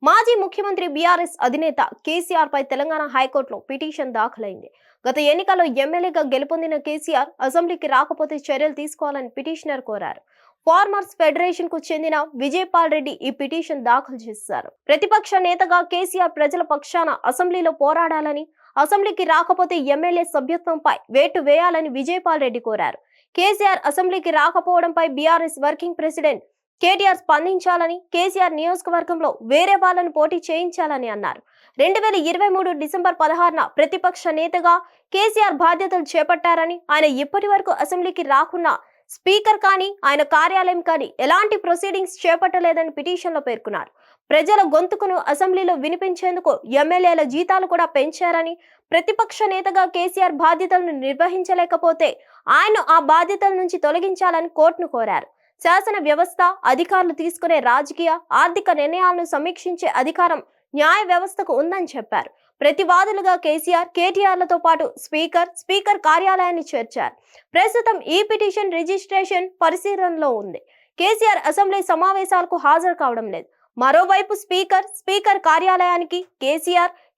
మాజీ ముఖ్యమంత్రి బీఆర్ఎస్ అధినేత కేసీఆర్ పై తెలంగాణ హైకోర్టులో పిటిషన్ దాఖలైంది. గత ఎన్నికల్లో ఎమ్మెల్యేగా గెలుపొందిన కేసీఆర్ అసెంబ్లీకి రాకపోతే చర్యలు తీసుకోవాలని పిటిషనర్ కోరారు. ఫార్మర్స్ ఫెడరేషన్ కు చెందిన విజయపాల్ రెడ్డి ఈ పిటిషన్ దాఖలు చేశారు. ప్రతిపక్ష నేతగా కేసీఆర్ ప్రజల పక్షాన అసెంబ్లీలో పోరాడాలని, అసెంబ్లీకి రాకపోతే ఎమ్మెల్యే సభ్యత్వంపై వేటు వేయాలని విజయపాల్ రెడ్డి కోరారు. కేసీఆర్ అసెంబ్లీకి రాకపోవడంపై బీఆర్ఎస్ వర్కింగ్ ప్రెసిడెంట్ కేటీఆర్ స్పందించాలని, కేసీఆర్ నియోజకవర్గంలో వేరే వాళ్ళను పోటీ చేయించాలని అన్నారు. 2023 డిసెంబర్ 16న ప్రతిపక్ష నేతగా కేసీఆర్ బాధ్యతలు చేపట్టారని, ఆయన ఇప్పటి వరకు అసెంబ్లీకి రాకున్నా స్పీకర్ కానీ ఆయన కార్యాలయం కానీ ఎలాంటి ప్రొసీడింగ్స్ చేపట్టలేదని పిటిషన్లో పేర్కొన్నారు. ప్రజల గొంతుకును అసెంబ్లీలో వినిపించేందుకు ఎమ్మెల్యేల జీతాలు కూడా పెంచారని, ప్రతిపక్ష నేతగా కేసీఆర్ బాధ్యతలను నిర్వహించలేకపోతే ఆయన ఆ బాధ్యతల నుంచి తొలగించాలని కోర్టును కోరారు. శాసన వ్యవస్థ అధికారులు తీసుకునే రాజకీయ, ఆర్థిక నిర్ణయాలను సమీక్షించే అధికారం న్యాయ వ్యవస్థకు ఉందని చెప్పారు. ప్రతివాదులుగా కేసీఆర్, కేటీఆర్లతో పాటు స్పీకర్ కార్యాలయాన్ని చేర్చారు. ప్రస్తుతం ఈ పిటిషన్ రిజిస్ట్రేషన్ పరిశీలనలో ఉంది. కేసీఆర్ అసెంబ్లీ సమావేశాలకు హాజరు కావడం లేదు. మరోవైపు స్పీకర్ కార్యాలయానికి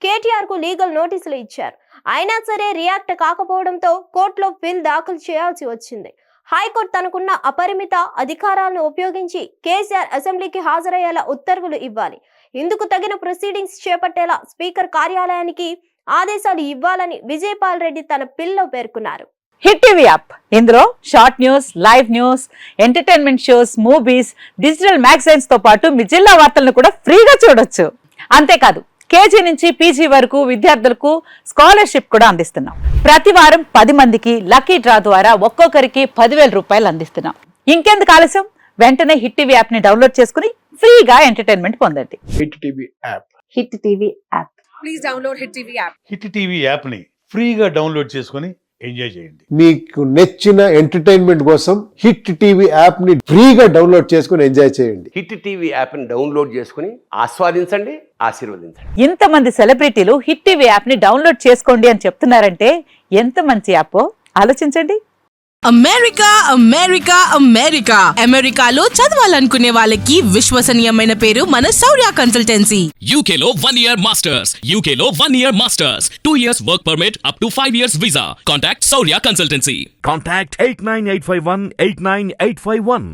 కేటీఆర్ కు లీగల్ నోటీసులు ఇచ్చారు. అయినా సరే రియాక్ట్ కాకపోవడంతో కోర్టులో పిల్ దాఖలు చేయాల్సి వచ్చింది. హైకోర్టు తనకున్న అపరిమిత అధికారాలను ఉపయోగించి కేసీఆర్ అసెంబ్లీకి హాజరయ్యేలా ఉత్తర్వులు ఇవ్వాలి. ఇందుకు తగిన ప్రొసీడింగ్స్ చేపట్టేలా స్పీకర్ కార్యాలయానికి ఆదేశాలు ఇవ్వాలని విజయపాల్ రెడ్డి తన పిల్లో పేర్కొన్నారు. హిట్ టీవీ యాప్, ఇందులో short news, live news, entertainment shows, movies, digital magazines తో పాటు మీ జిల్లా వార్తలను కూడా ఫ్రీగా చూడొచ్చు. అంతేకాదు కేజీ నుంచి పీజీ వరకు విద్యార్థులకు స్కాలర్షిప్ కూడా అందిస్తున్నాం. ప్రతి వారం 10 మందికి లక్కీ డ్రా ద్వారా ఒక్కొక్కరికి 10,000 రూపాయలు అందిస్తున్నాం. ఇంకెందుకు ఆలస్యం, వెంటనే హిట్ టీవీ యాప్ ని డౌన్లోడ్ చేసుకుని ఫ్రీగా ఎంటర్టైన్మెంట్ పొందండి. Hit TV app. Hit TV app. Please download hit TV app. Hit TV app ని ఫ్రీగా డౌన్లోడ్ చేసుకుని ఎంజాయ్ చేయండి. మీకు నచ్చిన ఎంటర్టైన్మెంట్ కోసం హిట్ టీవీ యాప్ ని ఫ్రీగా డౌన్లోడ్ చేసుకుని ఎంజాయ్ చేయండి. హిట్ టీవీ యాప్ ని డౌన్లోడ్ చేసుకుని ఆస్వాదించండి, ఆశీర్వదించండి. ఇంతమంది సెలబ్రిటీలు హిట్ టీవీ యాప్ ని డౌన్లోడ్ చేసుకోండి అని చెప్తున్నారంటే ఎంత మంచి యాప్ ఆలోచించండి. అమెరికాలో చదవాలనుకునే వాళ్ళకి విశ్వసనీయమైన పేరు మన శౌర్య కన్సల్టెన్సీ. UK లో 1 year masters, 2 years work permit up to 5 years visa. Contact Saurya Consultancy. Contact 89851 89851.